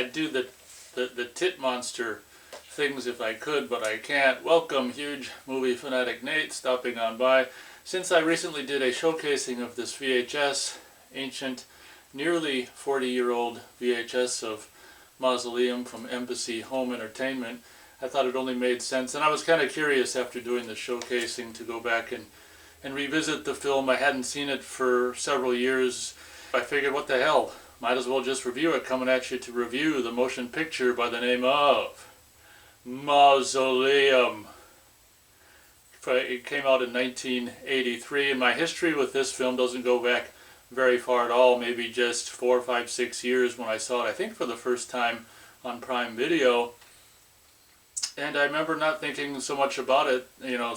I'd do the tit monster things if I could, but I can't. Welcome, huge movie fanatic Nate, stopping on by. Since I recently did a showcasing of this VHS, ancient, nearly 40-year-old VHS of Mausoleum from Embassy Home Entertainment, I thought it only made sense, and I was kind of curious after doing the showcasing to go back and revisit the film. I hadn't seen it for several years. I figured, what the hell, might as well just review it, coming at you to review the motion picture by the name of Mausoleum. It came out in 1983, and my history with this film doesn't go back very far at all, maybe just 4, 5, 6 years when I saw it, I think for the first time on Prime Video. And I remember not thinking so much about it,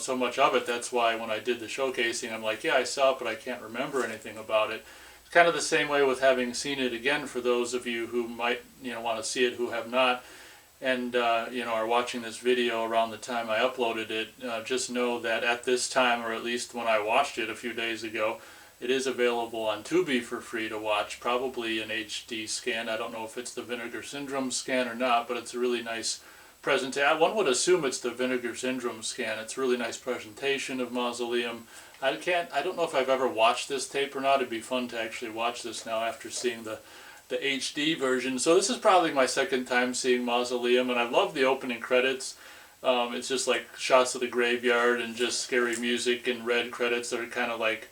so much of it. That's why when I did the showcasing, I'm like, yeah, I saw it, but I can't remember anything about it. It's kind of the same way with having seen it again for those of you who might, want to see it who have not, and, are watching this video around the time I uploaded it. Just know that at this time, or at least when I watched it a few days ago, it is available on Tubi for free to watch, probably an HD scan. I don't know if it's the Vinegar Syndrome scan or not, but it's a really nice presentation. One would assume it's the Vinegar Syndrome scan. It's a really nice presentation of Mausoleum. I don't know if I've ever watched this tape or not. It'd be fun to actually watch this now after seeing the HD version. So this is probably my second time seeing Mausoleum, and I love the opening credits. It's just like shots of the graveyard and just scary music and red credits that are kind of like,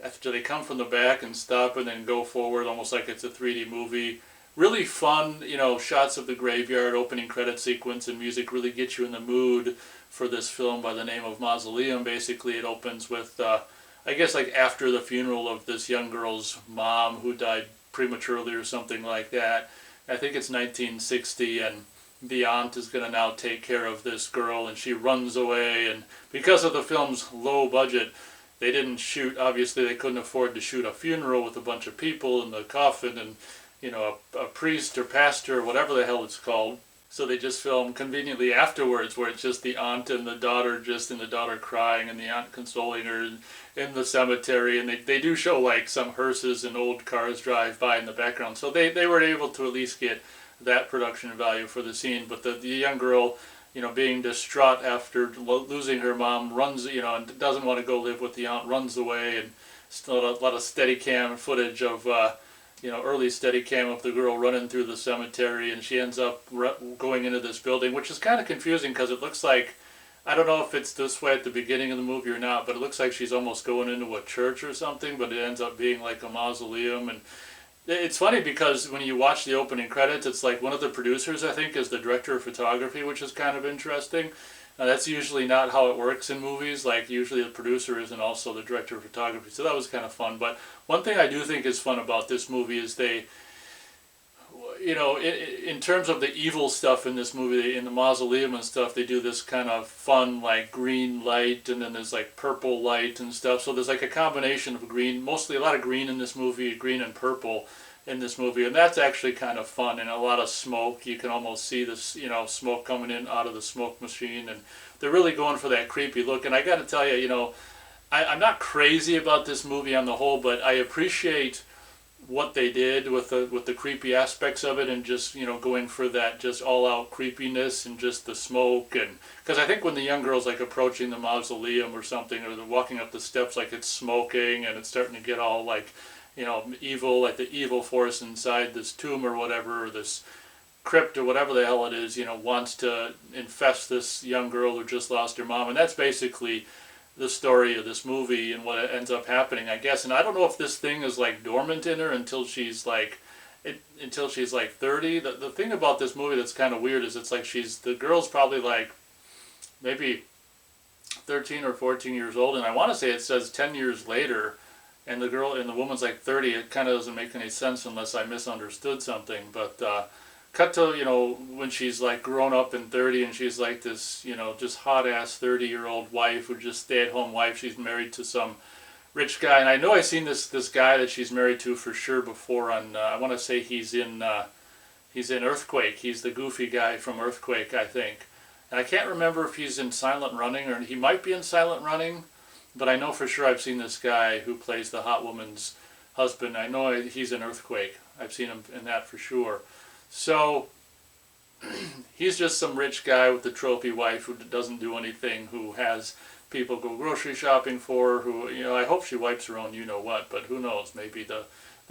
after they come from the back and stop and then go forward, almost like it's a 3D movie. Really fun, shots of the graveyard, opening credit sequence, and music really get you in the mood for this film by the name of Mausoleum. Basically, it opens with, I guess, like after the funeral of this young girl's mom who died prematurely or something like that. I think it's 1960, and the aunt is going to now take care of this girl, and she runs away. And because of the film's low budget, they didn't shoot, obviously they couldn't afford to shoot a funeral with a bunch of people in the coffin and a priest or pastor or whatever the hell it's called. So they just film conveniently afterwards, where it's just the aunt and the daughter, and the daughter crying and the aunt consoling her in the cemetery. And they do show like some hearses and old cars drive by in the background. So they were able to at least get that production value for the scene. But the young girl, being distraught after losing her mom, runs, and doesn't want to go live with the aunt, runs away. And still a lot of Steadicam footage of early Steadicam of the girl running through the cemetery, and she ends up going into this building, which is kind of confusing because it looks like, I don't know if it's this way at the beginning of the movie or not, but it looks like she's almost going into a church or something, but it ends up being like a mausoleum. And it's funny because when you watch the opening credits, it's like one of the producers, I think, is the director of photography, which is kind of interesting. That's usually not how it works in movies. Like, usually the producer isn't also the director of photography. So that was kind of fun. But one thing I do think is fun about this movie is they, in terms of the evil stuff in this movie, in the Mausoleum and stuff, they do this kind of fun, like, green light, and then there's, like, purple light and stuff. So there's, like, a combination of green, mostly a lot of green in this movie, green and purple in this movie, and that's actually kind of fun. And a lot of smoke, you can almost see this, smoke coming in out of the smoke machine, and they're really going for that creepy look. And I got to tell you, I'm not crazy about this movie on the whole, but I appreciate what they did with the creepy aspects of it, and just going for that just all-out creepiness and just the smoke. And because I think when the young girl's like approaching the mausoleum or something, or they're walking up the steps, like it's smoking and it's starting to get all like evil, like the evil force inside this tomb or whatever, or this crypt or whatever the hell it is, wants to infest this young girl who just lost her mom. And that's basically the story of this movie and what ends up happening, I guess. And I don't know if this thing is like dormant in her until she's like 30. The thing about this movie that's kind of weird is it's like the girl's probably like maybe 13 or 14 years old, and I want to say it says 10 years later, and the woman's like 30. It kind of doesn't make any sense unless I misunderstood something. But cut to, when she's like grown up and 30, and she's like this, just hot ass 30-year-old wife, who just stay-at-home wife. She's married to some rich guy, and I know I've seen this guy that she's married to for sure before on, I want to say he's in Earthquake. He's the goofy guy from Earthquake, I think. And I can't remember if he's in Silent Running, or he might be in Silent Running. But I know for sure I've seen this guy who plays the hot woman's husband. I know he's in Earthquake. I've seen him in that for sure. So he's just some rich guy with a trophy wife who doesn't do anything, who has people go grocery shopping for her, who, I hope she wipes her own you-know-what, but who knows, maybe the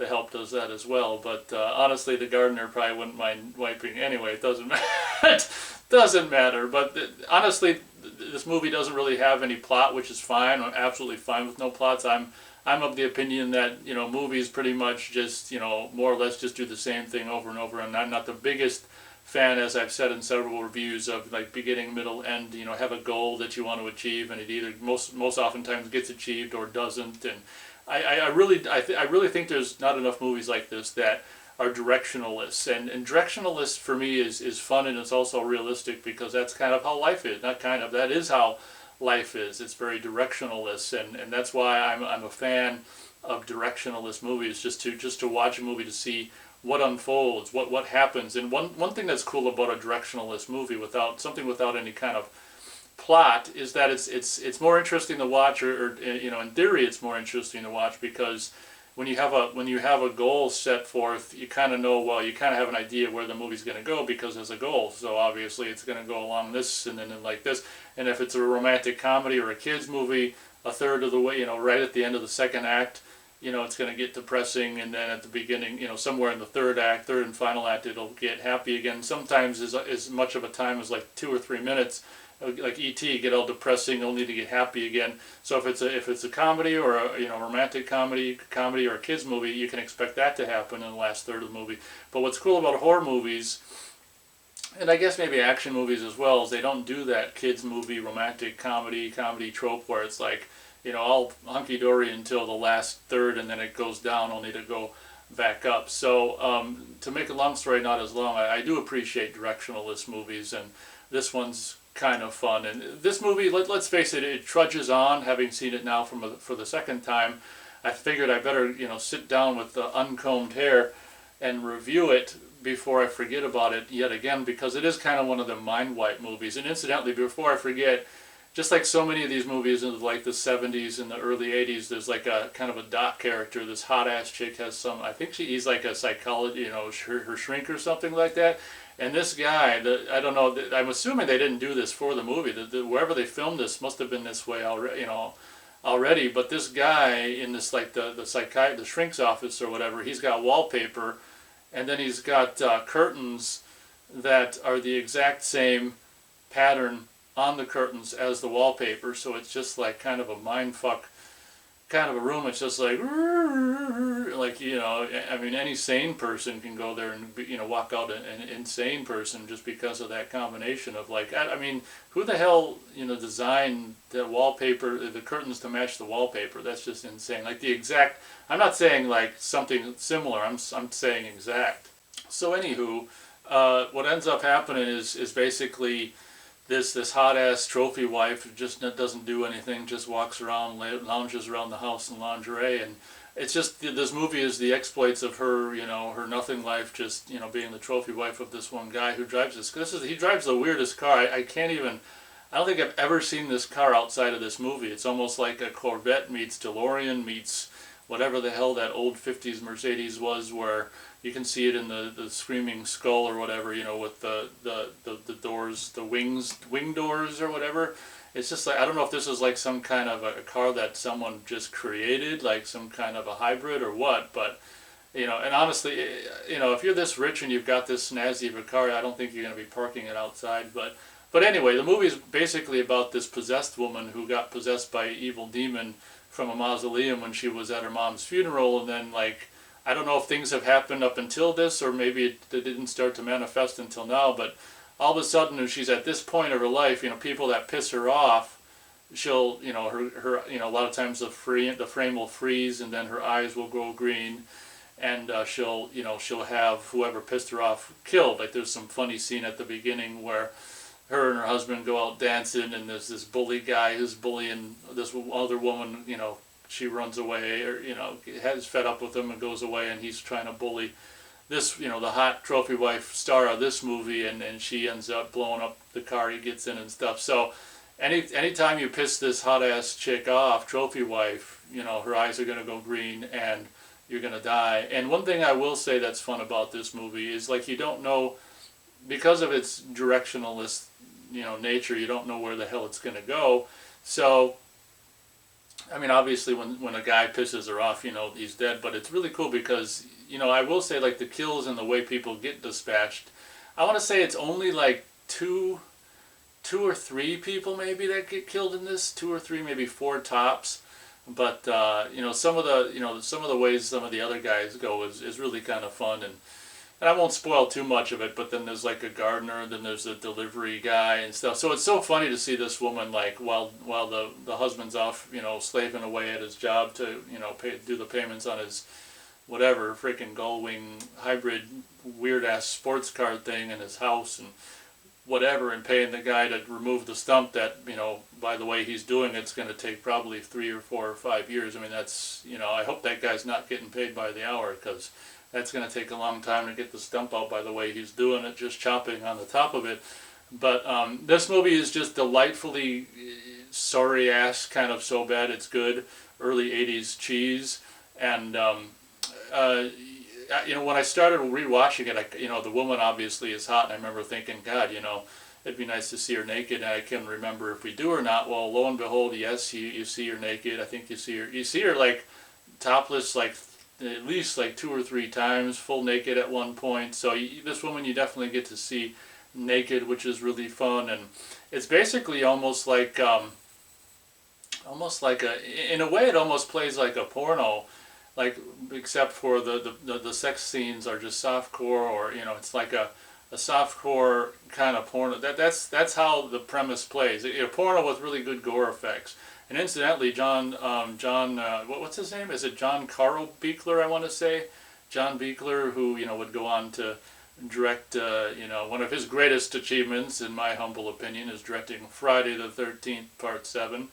help does that as well. But honestly, the gardener probably wouldn't mind wiping anyway. It doesn't matter. It doesn't matter. But honestly, this movie doesn't really have any plot, which is fine. I'm absolutely fine with no plots. I'm of the opinion that movies pretty much just more or less just do the same thing over and over. And I'm not the biggest fan, as I've said in several reviews, of like beginning, middle, end. Have a goal that you want to achieve, and it either most oftentimes gets achieved or doesn't. And I really think there's not enough movies like this that are directionalist. And directionalist for me is fun, and it's also realistic, because that's kind of how life is. Not kind of, that is how life is. It's very directionalist, and that's why I'm a fan of directionalist movies, just to watch a movie to see what unfolds, what happens. And one thing that's cool about a directionalist movie without any kind of plot is that it's more interesting to watch, or in theory it's more interesting to watch, because when you have a goal set forth, you kind of know, well, you kind of have an idea where the movie's going to go, because there's a goal. So obviously it's going to go along this and then like this. And if it's a romantic comedy or a kids movie, a third of the way, right at the end of the second act, it's going to get depressing, and then at the beginning, somewhere in the third and final act, it'll get happy again. Sometimes as much of a time as like 2 or 3 minutes, like E.T., get all depressing only to get happy again. So if it's a comedy, or a romantic comedy or a kids movie, you can expect that to happen in the last third of the movie. But what's cool about horror movies, and I guess maybe action movies as well, is they don't do that kids movie romantic comedy trope where it's like all hunky-dory until the last third, and then it goes down only to go back up. So to make a long story not as long, I do appreciate directionalist movies, and this one's kind of fun. And this movie, let's face it, it trudges on. Having seen it now for the second time, I figured I better sit down with the uncombed hair and review it before I forget about it yet again, because it is kind of one of the mind wipe movies. And incidentally, before I forget, just like so many of these movies in like the 70s and the early 80s, there's like a kind of a dot character. This hot ass chick has some, I think he's like a psychologist, her shrink or something like that. And this guy, I don't know, I'm assuming they didn't do this for the movie. Wherever they filmed this must have been this way already. But this guy in this, like the shrink's office or whatever, he's got wallpaper, and then he's got curtains that are the exact same pattern on the curtains as the wallpaper. So it's just like kind of a mind fuck kind of a room. It's just like I mean, any sane person can go there and walk out an insane person, just because of that combination of like, I mean, who the hell designed the wallpaper, the curtains to match the wallpaper? That's just insane. Like the exact, I'm not saying like something similar, I'm saying exact. So anywho, what ends up happening is basically this hot ass trophy wife who just doesn't do anything, just walks around, lounges around the house in lingerie, and it's just, this movie is the exploits of her, her nothing life, just being the trophy wife of this one guy who drives he drives the weirdest car. I don't think I've ever seen this car outside of this movie. It's almost like a Corvette meets DeLorean meets whatever the hell that old 50s Mercedes was, where you can see it in the screaming skull or whatever, with the doors, the wing doors or whatever. It's just like, I don't know if this is like some kind of a car that someone just created, like some kind of a hybrid or what, but and honestly, if you're this rich and you've got this snazzy of a car, I don't think you're going to be parking it outside. But anyway, the movie is basically about this possessed woman who got possessed by an evil demon from a mausoleum when she was at her mom's funeral, and then like, I don't know if things have happened up until this, or maybe it didn't start to manifest until now, but all of a sudden, when she's at this point of her life, people that piss her off, she'll, her a lot of times the frame will freeze, and then her eyes will go green, and she'll have whoever pissed her off killed. Like there's some funny scene at the beginning where her and her husband go out dancing, and there's this bully guy who's bullying this other woman. She runs away, or has fed up with him and goes away, and he's trying to bully this, the hot trophy wife star of this movie, and she ends up blowing up the car he gets in and stuff. So anytime you piss this hot ass chick off, trophy wife, her eyes are going to go green and you're going to die. And one thing I will say that's fun about this movie is, like, you don't know because of its directionalist, nature, you don't know where the hell it's going to go. So, I mean, obviously, when a guy pisses her off, he's dead. But it's really cool because, I will say, like, the kills and the way people get dispatched, I want to say it's only like two or three people maybe that get killed in this, two or three, maybe four tops. But some of the ways some of the other guys go is really kind of fun, and I won't spoil too much of it. But then there's like a gardener, then there's a delivery guy and stuff. So it's so funny to see this woman, like, while the husband's off, slaving away at his job to do the payments on his whatever freaking gullwing hybrid weird ass sports car thing in his house and whatever, and paying the guy to remove the stump that, by the way he's doing it's going to take probably 3 or 4 or 5 years. I mean, that's, I hope that guy's not getting paid by the hour, because that's going to take a long time to get the stump out by the way he's doing it, just chopping on the top of it. But this movie is just delightfully sorry ass, kind of so bad it's good, early 80s cheese. And when I started rewatching it, the woman obviously is hot, and I remember thinking, God, it'd be nice to see her naked, and I can't remember if we do or not. Well, lo and behold, yes, you see her naked. I think you see her like topless, like at least like 2 or 3 times, full naked at one point. So this woman you definitely get to see naked, which is really fun, and it's basically almost like in a way it almost plays like a porno. Like, except for the sex scenes are just softcore, or it's like a softcore kind of porno. That's how the premise plays. A porno with really good gore effects. And incidentally, what's his name? Is it John Carl Buechler? I want to say, John Buechler, who would go on to direct. One of his greatest achievements, in my humble opinion, is directing Friday the 13th Part 7.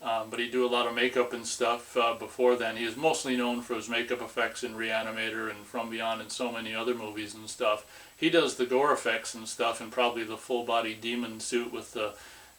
But he'd do a lot of makeup and stuff before then. He is mostly known for his makeup effects in Reanimator and From Beyond and so many other movies and stuff. He does the gore effects and stuff, and probably the full-body demon suit with the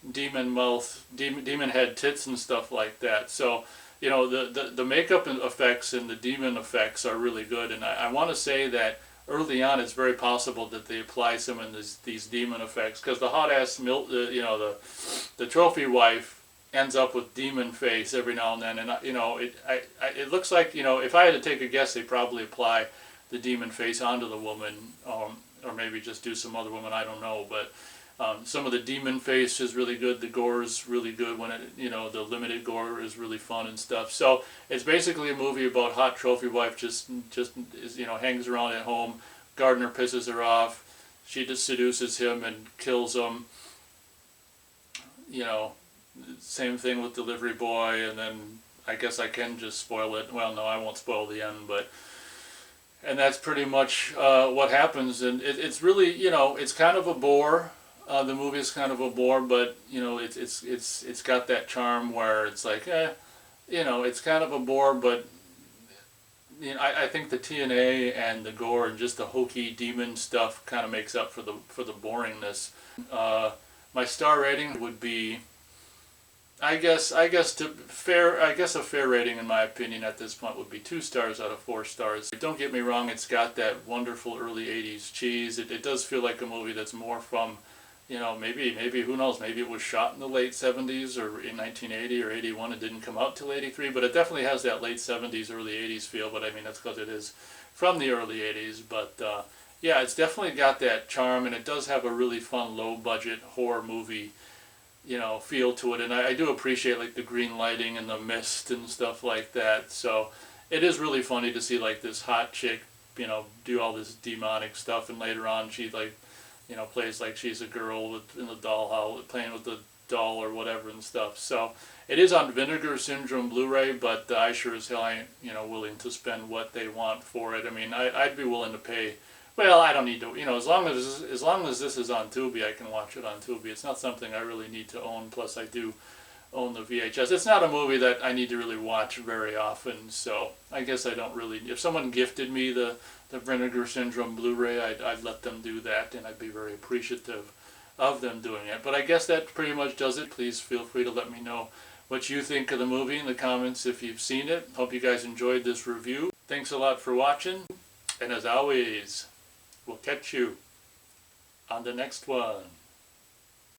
demon mouth, demon head tits and stuff like that. So, the makeup effects and the demon effects are really good. And I want to say that early on it's very possible that they apply some of these demon effects, because the hot-ass, the trophy wife ends up with demon face every now and then, and it looks like, if I had to take a guess, they probably apply the demon face onto the woman, or maybe just do some other woman, I don't know. But some of the demon face is really good. The gore is really good when the limited gore is really fun and stuff. So it's basically a movie about hot trophy wife just is, hangs around at home. Gardener pisses her off. She just seduces him and kills him. Same thing with Delivery Boy, and then I guess I can just spoil it. Well, no, I won't spoil the end, and that's pretty much what happens. And it's really, it's kind of a bore. The movie is kind of a bore, but it's got that charm where it's like, it's kind of a bore, but I think the TNA and the gore and just the hokey demon stuff kind of makes up for the boringness. My star rating would be, I guess a fair rating in my opinion at this point would be 2 stars out of 4 stars. Don't get me wrong, it's got that wonderful early 80s cheese. It does feel like a movie that's more from, maybe who knows, maybe it was shot in the late 70s or in 1980 or 81. It didn't come out till 83, but it definitely has that late 70s, early 80s feel. But I mean, that's because it is from the early 80s. But yeah, it's definitely got that charm, and it does have a really fun low budget horror movie feel to it. And I do appreciate like the green lighting and the mist and stuff like that. So it is really funny to see like this hot chick, do all this demonic stuff, and later on she like, plays like she's a girl in the dollhouse, playing with the doll or whatever and stuff. So it is on Vinegar Syndrome Blu-ray, but I sure as hell ain't, willing to spend what they want for it. I mean, I'd be willing to pay. Well, I don't need to, as long as this is on Tubi, I can watch it on Tubi. It's not something I really need to own. Plus, I do own the VHS. It's not a movie that I need to really watch very often. So I guess I don't really. If someone gifted me the Vinegar Syndrome Blu-ray, I'd let them do that, and I'd be very appreciative of them doing it. But I guess that pretty much does it. Please feel free to let me know what you think of the movie in the comments if you've seen it. Hope you guys enjoyed this review. Thanks a lot for watching, and as always, we'll catch you on the next one.